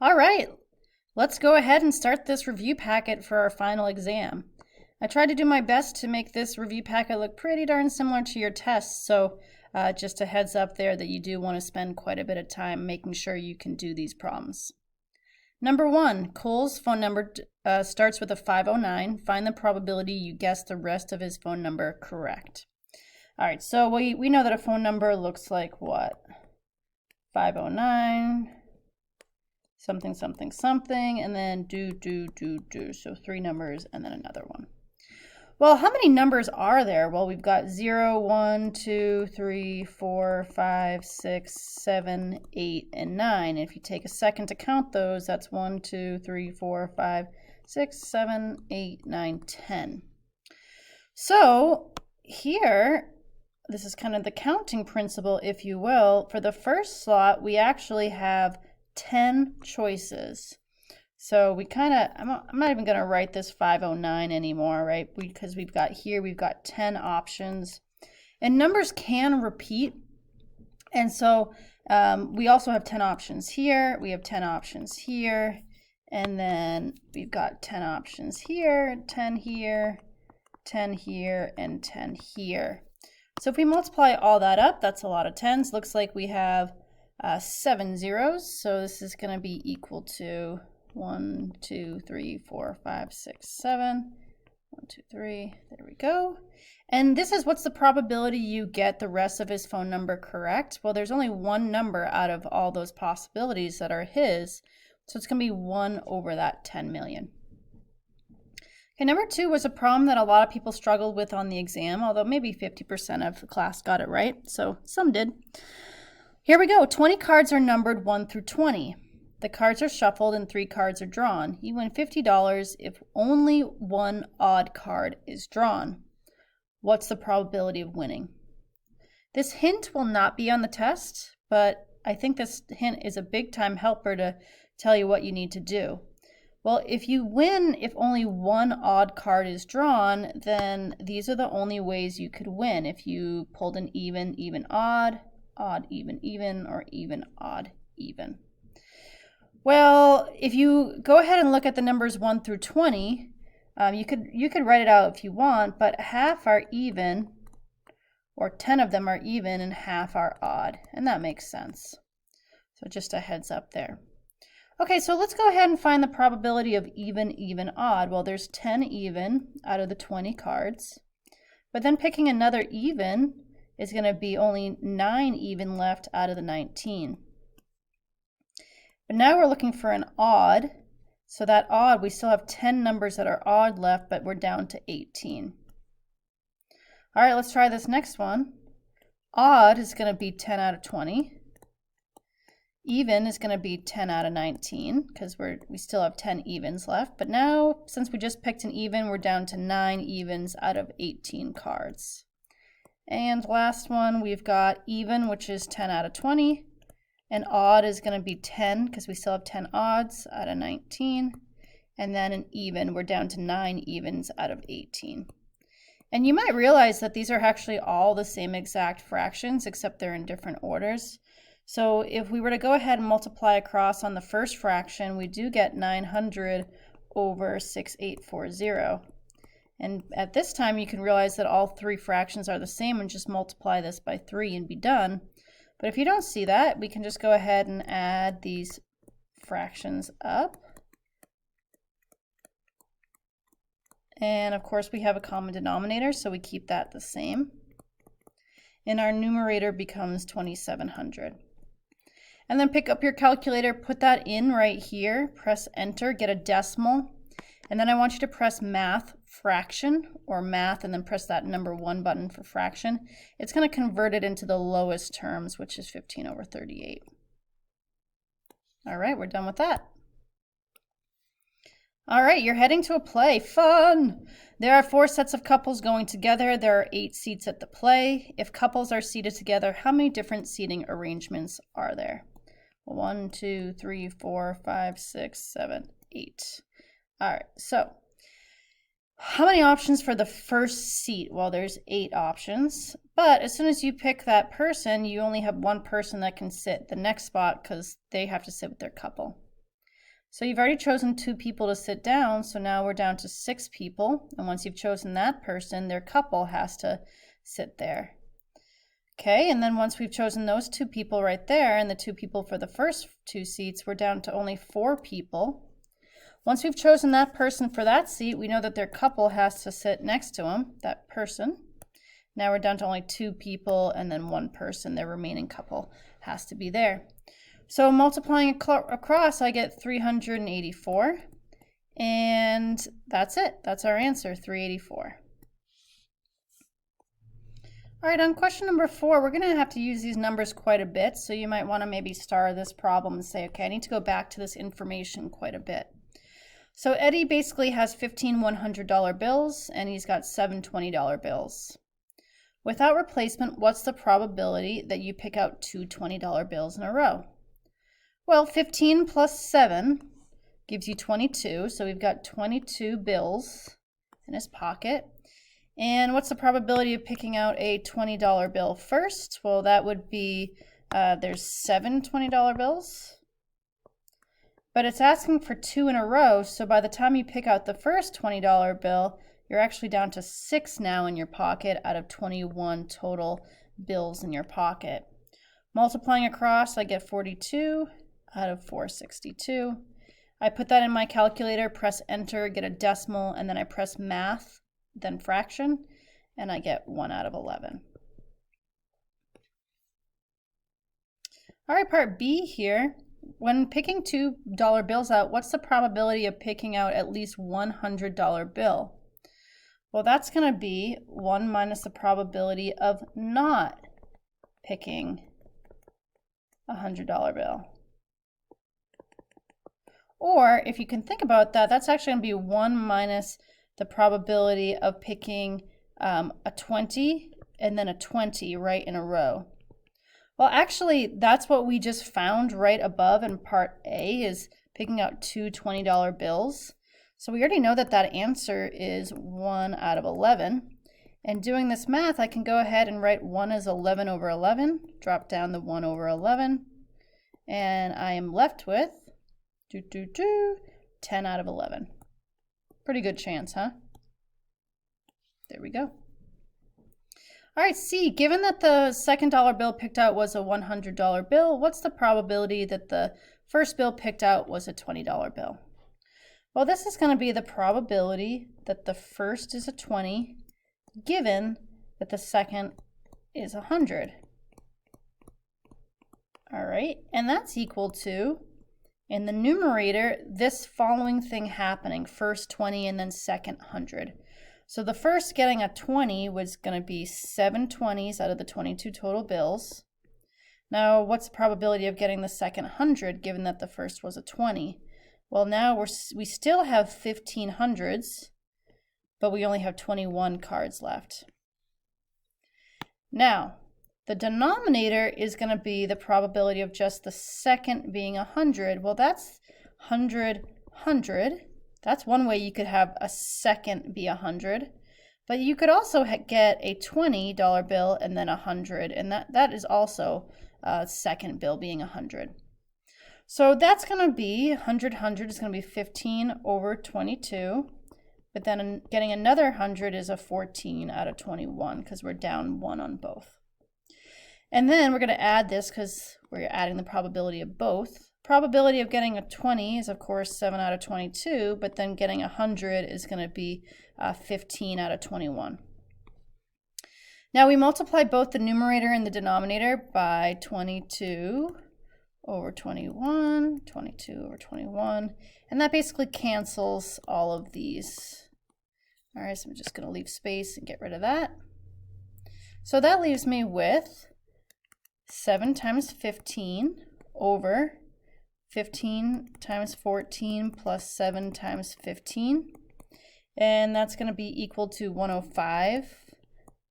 All right, let's go ahead and start this review packet for our final exam. I tried to do my best to make this review packet look pretty darn similar to your tests, so just a heads up there that you do want to spend quite a bit of time making sure you can do these problems. Number 1, Cole's phone number starts with a 509. Find the probability you guess the rest of his phone number correct. All right, so we know that a phone number looks like what? 509, something, something, something, and then do. So 3 numbers and then another one. Well, how many numbers are there? Well, we've got 0, 1, 2, 3, 4, 5, 6, 7, 8, and 9. If you take a second to count those, that's 1, 2, 3, 4, 5, 6, 7, 8, 9, 10. So here, this is kind of the counting principle, if you will. For the first slot, we actually have 10 choices. So we kind of, I'm not even going to write this 509 anymore, right? Because we've got 10 options. And numbers can repeat. And so we also have 10 options here. We have 10 options here. And then we've got 10 options here, 10 here, 10 here, and 10 here. So if we multiply all that up, that's a lot of 10s. Looks like we have 7 zeros. So this is going to be equal to 1, 2, 3, 4, 5, 6, 7. 1, 2, 3. There we go. And this is what's the probability you get the rest of his phone number correct? Well, there's only one number out of all those possibilities that are his. So it's going to be 1 over that 10 million. Okay, number 2 was a problem that a lot of people struggled with on the exam, although maybe 50% of the class got it right. So some did. Here we go. 20 cards are numbered 1 through 20. The cards are shuffled and 3 cards are drawn. You win $50 if only one odd card is drawn. What's the probability of winning? This hint will not be on the test, but I think this hint is a big time helper to tell you what you need to do. Well, if you win if only one odd card is drawn, then these are the only ways you could win. If you pulled an even, even, odd, odd, even, or even, odd, even. Well, if you go ahead and look at the numbers 1 through 20, you could write it out if you want, but half are even, or 10 of them are even, and half are odd, and that makes sense. So just a heads up there. Okay, so let's go ahead and find the probability of even, even, odd. Well, there's 10 even out of the 20 cards, but then picking another even is going to be only 9 even left out of the 19. But now we're looking for an odd. So that odd, we still have 10 numbers that are odd left, but we're down to 18. All right, let's try this next one. Odd is going to be 10 out of 20. Even is going to be 10 out of 19 because we still have 10 evens left. But now, since we just picked an even, we're down to 9 evens out of 18 cards. And last one, we've got even, which is 10 out of 20. And odd is going to be 10 because we still have 10 odds out of 19. And then an even, we're down to 9 evens out of 18. And you might realize that these are actually all the same exact fractions, except they're in different orders. So if we were to go ahead and multiply across on the first fraction, we do get 900 over 6840. And at this time, you can realize that all 3 fractions are the same and just multiply this by 3 and be done. But if you don't see that, we can just go ahead and add these fractions up. And of course, we have a common denominator, so we keep that the same. And our numerator becomes 2700. And then pick up your calculator, put that in right here, press enter, get a decimal. And then I want you to press math fraction or math and then press that number 1 button for fraction. It's going to convert it into the lowest terms, which is 15 over 38. All right, we're done with that. All right, you're heading to a play. Fun! There are 4 sets of couples going together. There are 8 seats at the play. If couples are seated together, how many different seating arrangements are there? 1, 2, 3, 4, 5, 6, 7, 8. All right, so how many options for the first seat? Well, there's 8 options, but as soon as you pick that person, you only have one person that can sit the next spot because they have to sit with their couple. So you've already chosen 2 people to sit down, so now we're down to 6 people. And once you've chosen that person, their couple has to sit there. Okay, and then once we've chosen those 2 people right there and the 2 people for the first 2 seats, we're down to only 4 people. Once we've chosen that person for that seat, we know that their couple has to sit next to them, that person. Now we're down to only 2 people and then 1 person, their remaining couple has to be there. So multiplying across, I get 384, and that's it. That's our answer, 384. All right, on question number 4, we're going to have to use these numbers quite a bit, so you might want to maybe star this problem and say, okay, I need to go back to this information quite a bit. So Eddie basically has 15 $100 bills, and he's got 7 $20 bills. Without replacement, what's the probability that you pick out 2 $20 bills in a row? Well, 15 plus 7 gives you 22, so we've got 22 bills in his pocket. And what's the probability of picking out a $20 bill first? Well, that would be, there's 7 $20 bills. But it's asking for 2 in a row, so by the time you pick out the first $20 bill, you're actually down to 6 now in your pocket out of 21 total bills in your pocket. Multiplying across, I get 42 out of 462. I put that in my calculator, press enter, get a decimal, and then I press math, then fraction, and I get 1 out of 11. All right, part B here. When picking $2 bills out, what's the probability of picking out at least one $100 bill? Well, that's going to be 1 minus the probability of not picking a $100 bill. Or if you can think about that, that's actually going to be 1 minus the probability of picking a 20 and then a 20 right in a row. Well, actually, that's what we just found right above in part A, is picking out 2 $20 bills. So we already know that that answer is 1 out of 11. And doing this math, I can go ahead and write 1 as 11 over 11, drop down the 1 over 11, and I am left with 10 out of 11. Pretty good chance, huh? There we go. All right, C, given that the second dollar bill picked out was a $100 bill, what's the probability that the first bill picked out was a $20 bill? Well, this is going to be the probability that the first is a 20, given that the second is 100. All right, and that's equal to, in the numerator, this following thing happening, first 20 and then second 100. So the first getting a 20 was going to be 7 20s out of the 22 total bills. Now, what's the probability of getting the second 100 given that the first was a 20? Well, now we still have 15 hundreds, but we only have 21 cards left. Now, the denominator is going to be the probability of just the second being 100. Well, that's 100, 100. That's one way you could have a second be 100. But you could also get a $20 bill and then 100, and that is also a second bill being 100. So that's going to be 100, 100 is going to be 15 over 22. But then getting another 100 is a 14 out of 21 because we're down 1 on both. And then we're going to add this because we're adding the probability of both. Probability of getting a 20 is, of course, 7 out of 22, but then getting 100 is going to be 15 out of 21. Now we multiply both the numerator and the denominator by 22 over 21, 22 over 21, and that basically cancels all of these. All right, so I'm just going to leave space and get rid of that. So that leaves me with 7 times 15 over 15 times 14 plus 7 times 15. And that's going to be equal to 105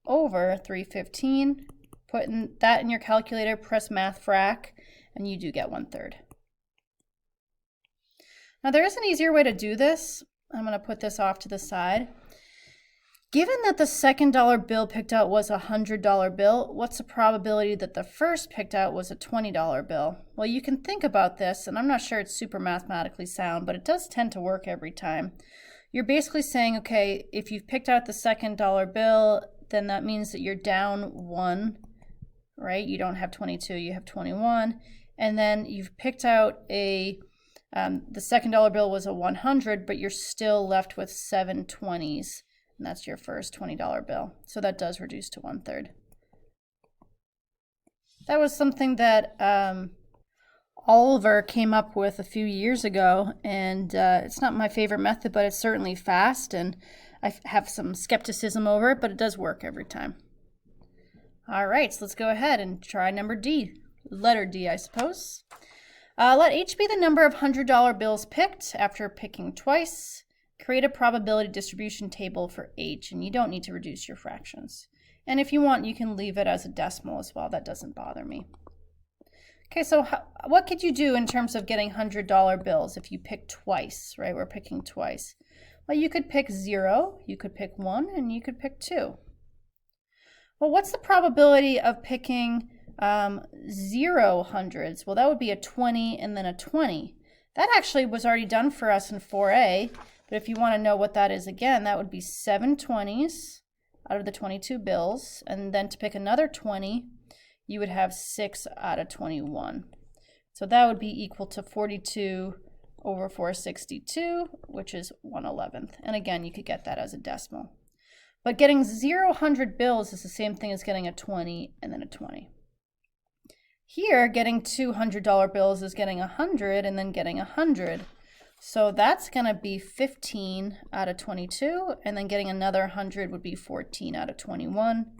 over 315. Put that in your calculator, press math frac, and you do get 1/3. Now there is an easier way to do this. I'm going to put this off to the side. Given that the second dollar bill picked out was a $100 bill, what's the probability that the first picked out was a $20 bill? Well, you can think about this, and I'm not sure it's super mathematically sound, but it does tend to work every time. You're basically saying, okay, if you've picked out the second dollar bill, then that means that you're down 1, right? You don't have 22, you have 21. And then you've picked out the second dollar bill was a 100, but you're still left with 7 20s. And that's your first $20 bill. So that does reduce to 1/3. That was something that Oliver came up with a few years ago, and it's not my favorite method, but it's certainly fast, and I have some skepticism over it, but it does work every time. All right, so let's go ahead and try number D, letter D, I suppose. Let H be the number of $100 bills picked after picking twice. Create a probability distribution table for H, and you don't need to reduce your fractions. And if you want, you can leave it as a decimal as well. That doesn't bother me. Okay, so what could you do in terms of getting $100 bills if you pick twice, right? We're picking twice. Well, you could pick 0, you could pick 1, and you could pick 2. Well, what's the probability of picking 0 hundreds? Well, that would be a 20 and then a 20. That actually was already done for us in 4A. But if you want to know what that is again, that would be 7 20s out of the 22 bills. And then to pick another 20, you would have 6 out of 21. So that would be equal to 42 over 462, which is 1/11. And again, you could get that as a decimal. But getting 0 100 bills is the same thing as getting a 20 and then a 20. Here, getting $200 bills is getting 100 and then getting 100. So that's going to be 15 out of 22, and then getting another 100 would be 14 out of 21.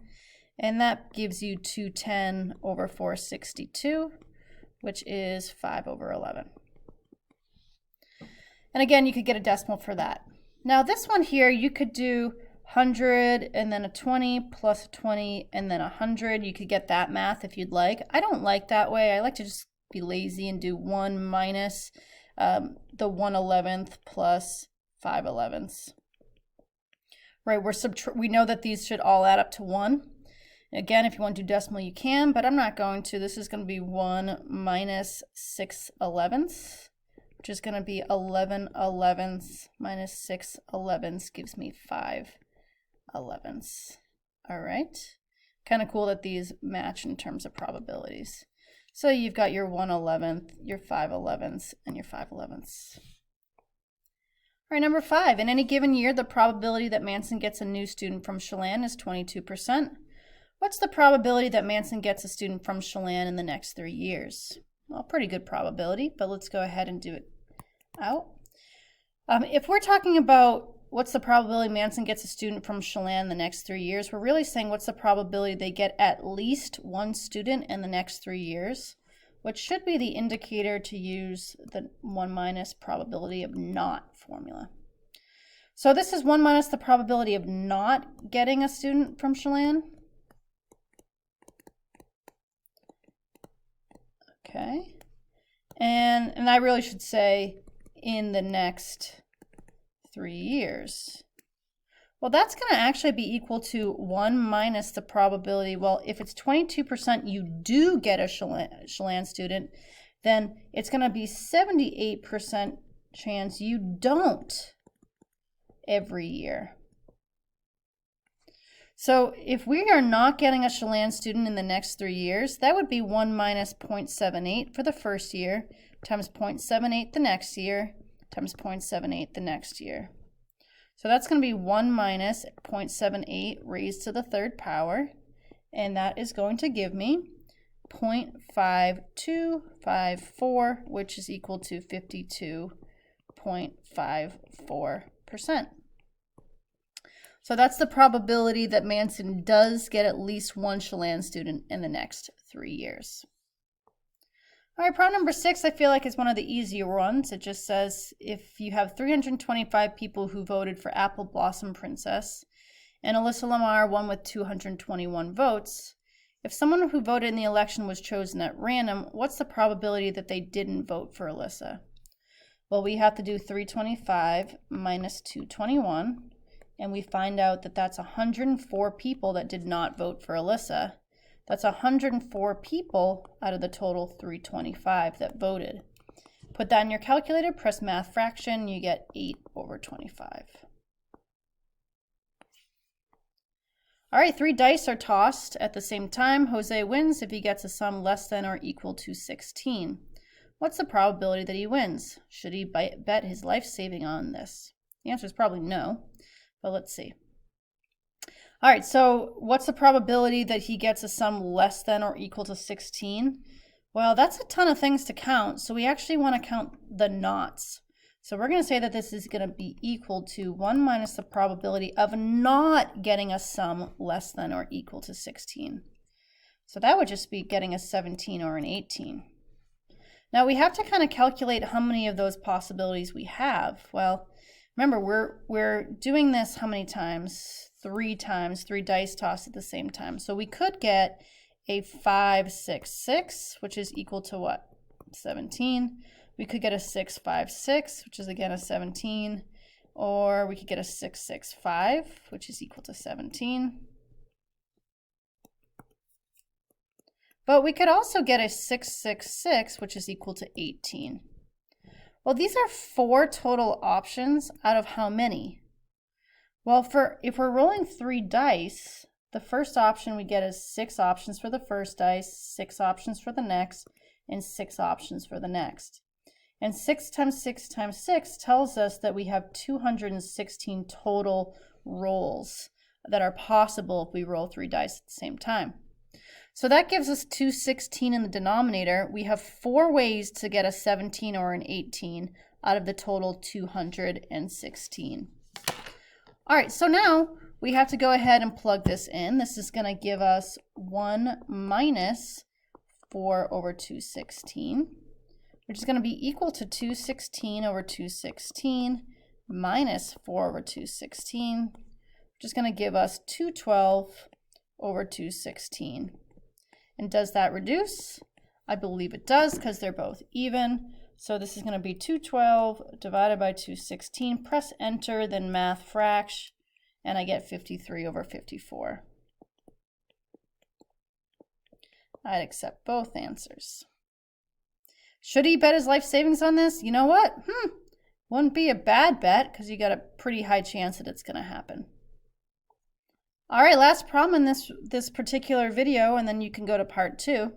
And that gives you 210 over 462, which is 5/11. And again, you could get a decimal for that. Now this one here, you could do 100 and then a 20 plus a 20 and then 100. You could get that math if you'd like. I don't like that way. I like to just be lazy and do 1 minus the 1/11th plus 5/11ths. Right, we know that these should all add up to 1. Again, if you want to do decimal, you can, but I'm not going to. This is going to be 1 minus 6/11ths, which is going to be 11/11ths minus 6/11ths gives me 5/11ths. All right, kind of cool that these match in terms of probabilities. So you've got your 1/11th, your 5/11ths, and your 5/11ths. All right, number 5. In any given year, the probability that Manson gets a new student from Chelan is 22%. What's the probability that Manson gets a student from Chelan in the next 3 years? Well, pretty good probability, but let's go ahead and do it out. If we're talking about what's the probability Manson gets a student from Chelan in the next 3 years, we're really saying what's the probability they get at least one student in the next 3 years, which should be the indicator to use the 1 minus probability of not formula. So this is 1 minus the probability of not getting a student from Chelan. Okay, and I really should say in the next 3 years. Well, that's going to actually be equal to 1 minus the probability. Well, if it's 22% you do get a Chelan student, then it's going to be 78% chance you don't every year. So if we are not getting a Chelan student in the next 3 years, that would be 1 minus 0.78 for the first year, times 0.78 the next year, times 0.78 the next year. So that's going to be 1 minus 0.78 raised to the 3rd power, and that is going to give me 0.5254, which is equal to 52.54%. So that's the probability that Manson does get at least one Chelan student in the next 3 years. All right, problem number 6 I feel like is one of the easier ones. It just says if you have 325 people who voted for Apple Blossom Princess and Alyssa Lamar won with 221 votes, if someone who voted in the election was chosen at random, what's the probability that they didn't vote for Alyssa? Well, we have to do 325 minus 221 and we find out that that's 104 people that did not vote for Alyssa. That's 104 people out of the total 325 that voted. Put that in your calculator, press math fraction, you get 8/25. All right, 3 dice are tossed at the same time. Jose wins if he gets a sum less than or equal to 16. What's the probability that he wins? Should he bet his life saving on this? The answer is probably no, but let's see. All right, so what's the probability that he gets a sum less than or equal to 16? Well, that's a ton of things to count, so we actually want to count the knots. So we're going to say that this is going to be equal to 1 minus the probability of not getting a sum less than or equal to 16. So that would just be getting a 17 or an 18. Now we have to kind of calculate how many of those possibilities we have. Well, remember we're doing this how many times? 3 times, 3 dice tossed at the same time. So we could get a 5, 6, 6, which is equal to what? 17. We could get a 6, 5, 6, which is again a 17, or we could get a 6, 6, 5, which is equal to 17. But we could also get a 6, 6, 6, which is equal to 18. Well, these are 4 total options out of how many? Well, if we're rolling 3 dice, the first option we get is 6 options for the first dice, 6 options for the next, and 6 options for the next. And 6 times 6 times 6 tells us that we have 216 total rolls that are possible if we roll 3 dice at the same time. So that gives us 216 in the denominator. We have 4 ways to get a 17 or an 18 out of the total 216. All right, so now we have to go ahead and plug this in. This is going to give us 1 minus 4/216. Which is going to be equal to 216/216 minus 4/216, which is going to give us 212/216. And does that reduce? I believe it does because they're both even. So this is going to be 212 divided by 216. Press enter, then math fraction, and I get 53/54. I'd accept both answers. Should he bet his life savings on this? You know what? Wouldn't be a bad bet because you got a pretty high chance that it's going to happen. All right, last problem in this particular video, and then you can go to part 2.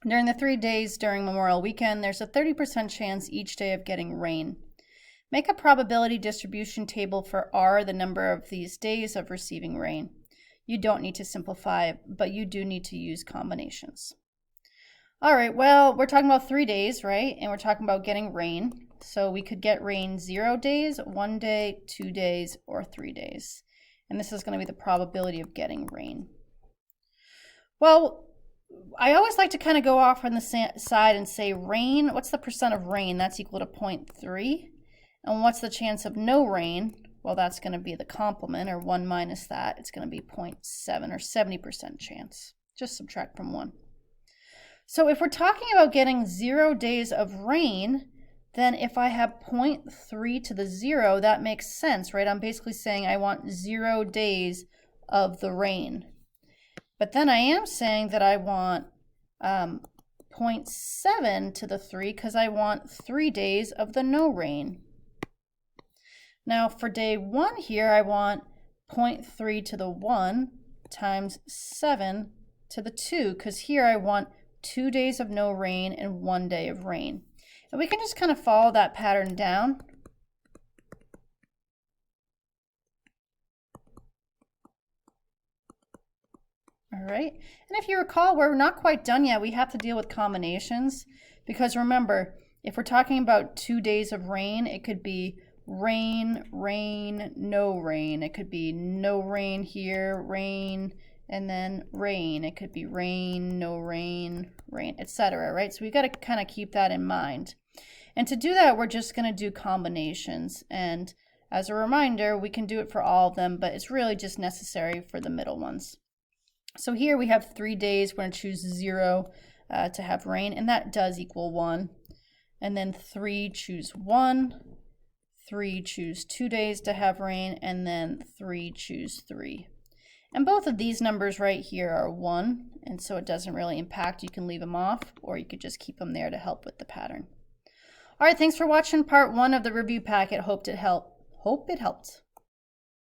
During the 3 days during Memorial Weekend, there's a 30% chance each day of getting rain. Make a probability distribution table for R, the number of these days of receiving rain. You don't need to simplify, but you do need to use combinations. All right, well, we're talking about 3 days, right? And we're talking about getting rain. So we could get rain 0 days, 1 day, 2 days, or 3 days. And this is going to be the probability of getting rain. Well, I always like to kind of go off on the side and say rain, what's the percent of rain? That's equal to 0.3. And what's the chance of no rain? Well, that's going to be the complement, or 1 minus that. It's going to be 0.7 or 70% chance. Just subtract from 1. So if we're talking about getting 0 days of rain, then if I have 0.3 to the 0, that makes sense, right? I'm basically saying I want 0 days of the rain. But then I am saying that I want 0.7 to the 3 because I want 3 days of the no rain. Now for day 1 here, I want 0.3 to the 1 times 7 to the 2 because here I want 2 days of no rain and 1 day of rain. And we can just kind of follow that pattern down. All right, and if you recall, we're not quite done yet. We have to deal with combinations because remember, if we're talking about 2 days of rain, it could be rain, rain, no rain. It could be no rain here, rain, and then rain. It could be rain, no rain, rain, etc. Right? So we've got to kind of keep that in mind. And to do that, we're just going to do combinations. And as a reminder, we can do it for all of them, but it's really just necessary for the middle ones. So here we have 3 days. We're going to choose 0 to have rain, and that does equal 1. And then 3, choose 1. 3 choose 2 days to have rain, and then 3 choose 3. And both of these numbers right here are 1, and so it doesn't really impact. You can leave them off, or you could just keep them there to help with the pattern. All right, thanks for watching part 1 of the review packet. Hope it helped.